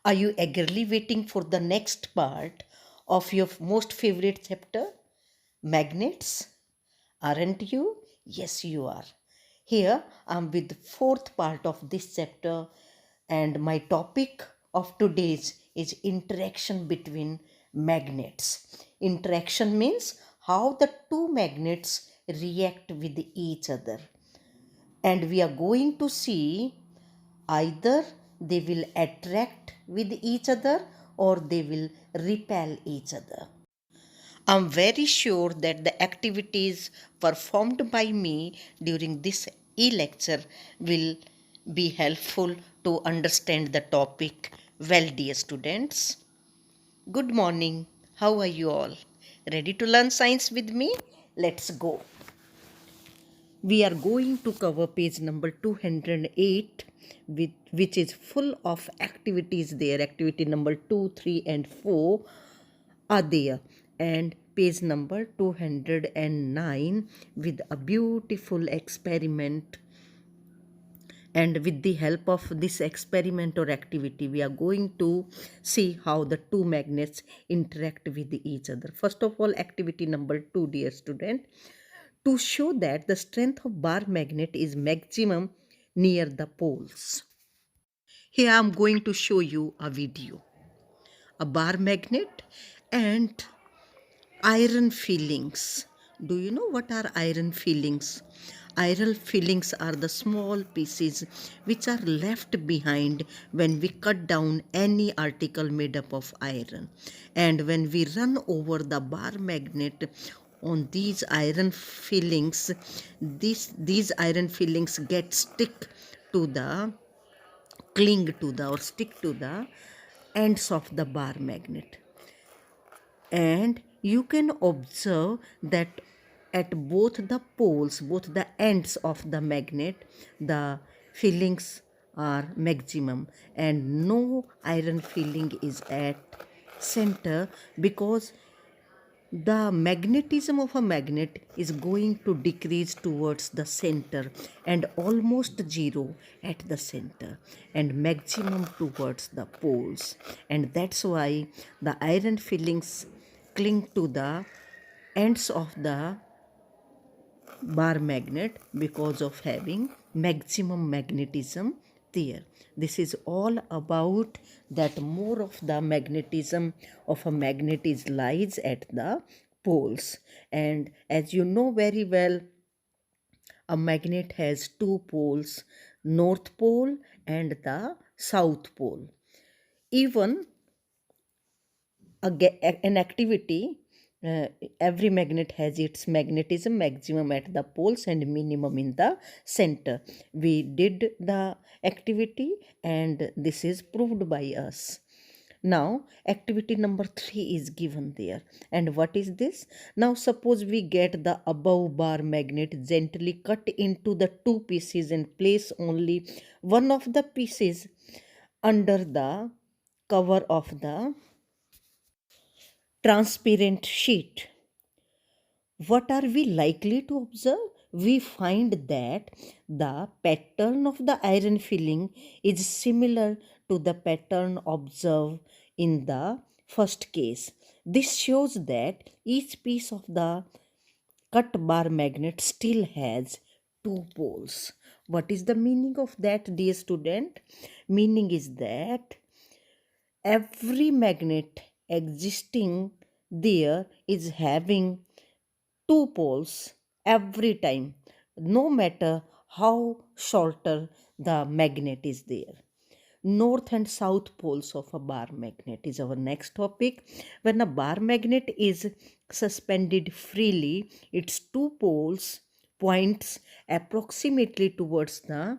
Are you eagerly waiting for the next part of your most favorite chapter? Magnets? Aren't you? Yes, you are. Here I'm with the fourth part of this chapter, and my topic of today's is interaction between magnets. Interaction means how the two magnets react with each other. And we are going to see either they will attract with each other or they will repel each other. I'm very sure that the activities performed by me during this e-lecture will be helpful to understand the topic well, dear students. Good morning. How are you all? Ready to learn science with me? Let's go. We are going to cover page number 208, which is full of activities there. Activity number 2, 3, and 4 are there, and page number 209 with a beautiful experiment. And with the help of this experiment or activity, we are going to see how the two magnets interact with each other. First of all, activity number 2, dear student, to show that the strength of bar magnet is maximum near the poles. Here I am going to show you a video. A bar magnet and iron fillings. Do you know what are iron fillings? Iron fillings are the small pieces which are left behind when we cut down any article made up of iron. And when we run over the bar magnet on these iron fillings, these iron fillings get cling to the or stick to the ends of the bar magnet. And you can observe that at both the poles, both the ends of the magnet, the fillings are maximum and no iron filling is at center, because the magnetism of a magnet is going to decrease towards the center and almost zero at the center and maximum towards the poles. And that's why the iron fillings cling to the ends of the bar magnet because of having maximum magnetism there. This is all about that more of the magnetism of a magnet is lies at the poles. And as you know very well, a magnet has two poles, north pole and the south pole. Even an activity, uh, every magnet has its magnetism maximum at the poles and minimum in the center. We did the activity and this is proved by us. Now activity number 3 is given there, and what is this? Now suppose we get the above bar magnet gently cut into the two pieces and place only one of the pieces under the cover of the transparent sheet. What are we likely to observe? We find that the pattern of the iron filling is similar to the pattern observed in the first case. This shows that each piece of the cut bar magnet still has two poles. What is the meaning of that, dear student? Meaning is that every magnet existing there is having two poles every time, no matter how shorter the magnet is there. North and south poles of a bar magnet is our next topic. When a bar magnet is suspended freely, its two poles points approximately towards the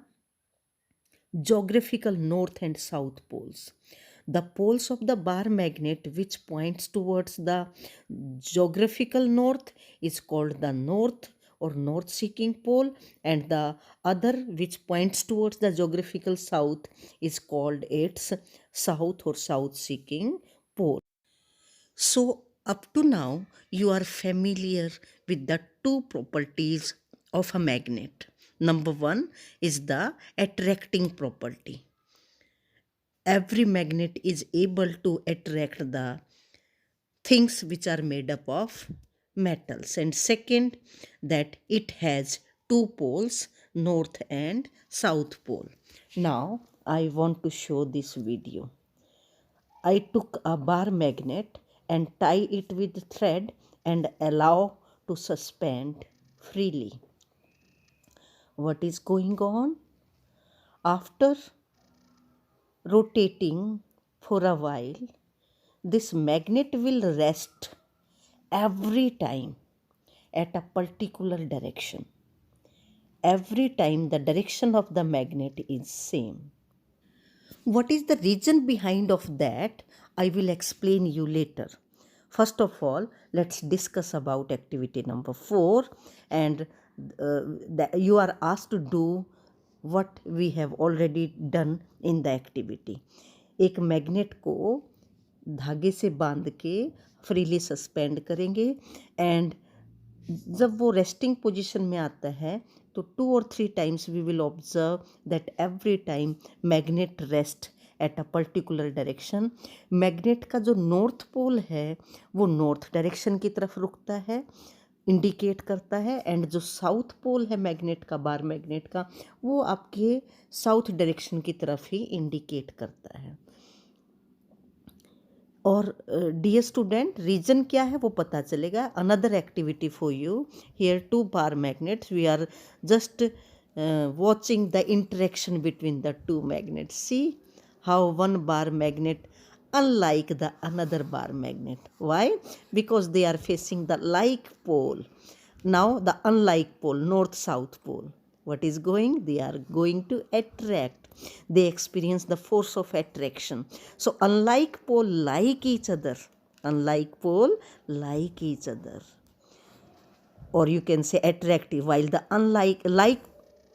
geographical north and south poles. The poles of the bar magnet which points towards the geographical north is called the north or north seeking pole, and the other which points towards the geographical south is called its south or south seeking pole. So, up to now, you are familiar with the two properties of a magnet. Number one is the attracting property. every magnet is able to attract the things which are made up of metals. And second, that it has two poles, north and south pole. Now I want to show this video. I took a bar magnet and tie it with thread and allow to suspend freely. What is going on? After rotating for a while, this magnet will rest every time at a particular direction. Every time the direction of the magnet is same. What is the reason behind of that? I will explain you later. First of all, let's discuss about activity number 4, and you are asked to do what we have already done in the activity. एक magnet को धागे से बांध के freely suspend करेंगे, and जब वो resting position में आता है तो 2 or 3 times we will observe that every time magnet rest at a particular direction. Magnet का जो नॉर्थ पोल है वो नॉर्थ डायरेक्शन की तरफ रुकता है, इंडिकेट करता है, एंड जो साउथ पोल है मैग्नेट का, बार मैग्नेट का, वो आपके साउथ डायरेक्शन की तरफ ही इंडिकेट करता है. और डियर स्टूडेंट, रीजन क्या है वो पता चलेगा. Another activity for you. Here 2 bar magnets. We are just watching the interaction between the 2 magnets. See how one bar magnet unlike the another bar magnet. Why? Because they are facing the like pole. Now the unlike pole, north south pole, what is going? They are going to attract. They experience the force of attraction. So unlike pole like each other, unlike pole like each other, or you can say attractive, while the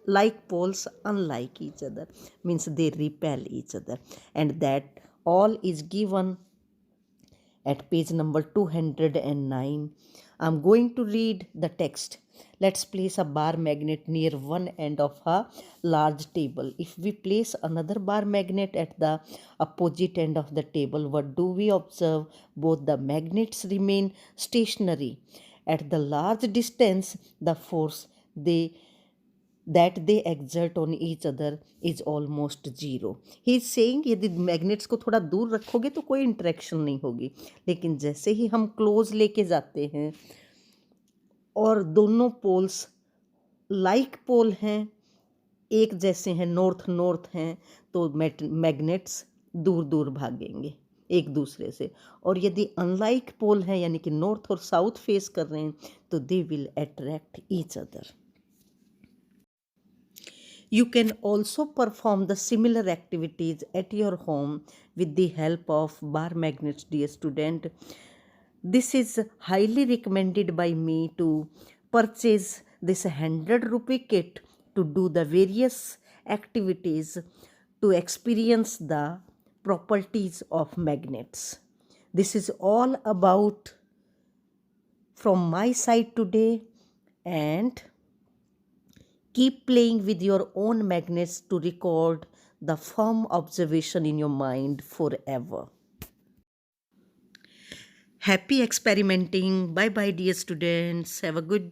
like poles unlike each other, means they repel each other. And that all is given at page number 209. I'm going to read the text. Let's place a bar magnet near one end of a large table. If we place another bar magnet at the opposite end of the table, what do we observe? Both the magnets remain stationary. At the large distance, the force that they exert on each other is almost zero. He is saying यदि magnets को थोड़ा दूर रखोगे तो कोई interaction नहीं होगी, लेकिन जैसे ही हम क्लोज लेके जाते हैं और दोनों पोल्स लाइक पोल हैं, एक जैसे हैं, नॉर्थ नॉर्थ हैं, तो मैग्नेट्स दूर दूर भागेंगे एक दूसरे से. और यदि अनलाइक पोल हैं, यानी कि नॉर्थ और साउथ फेस कर रहे हैं, तो they will attract each other. You can also perform the similar activities at your home with the help of bar magnets, dear student. This is highly recommended by me to purchase this 100 rupee kit to do the various activities to experience the properties of magnets. This is all about from my side today, and keep playing with your own magnets to record the firm observation in your mind forever. Happy experimenting. Bye bye, dear students. Have a good day.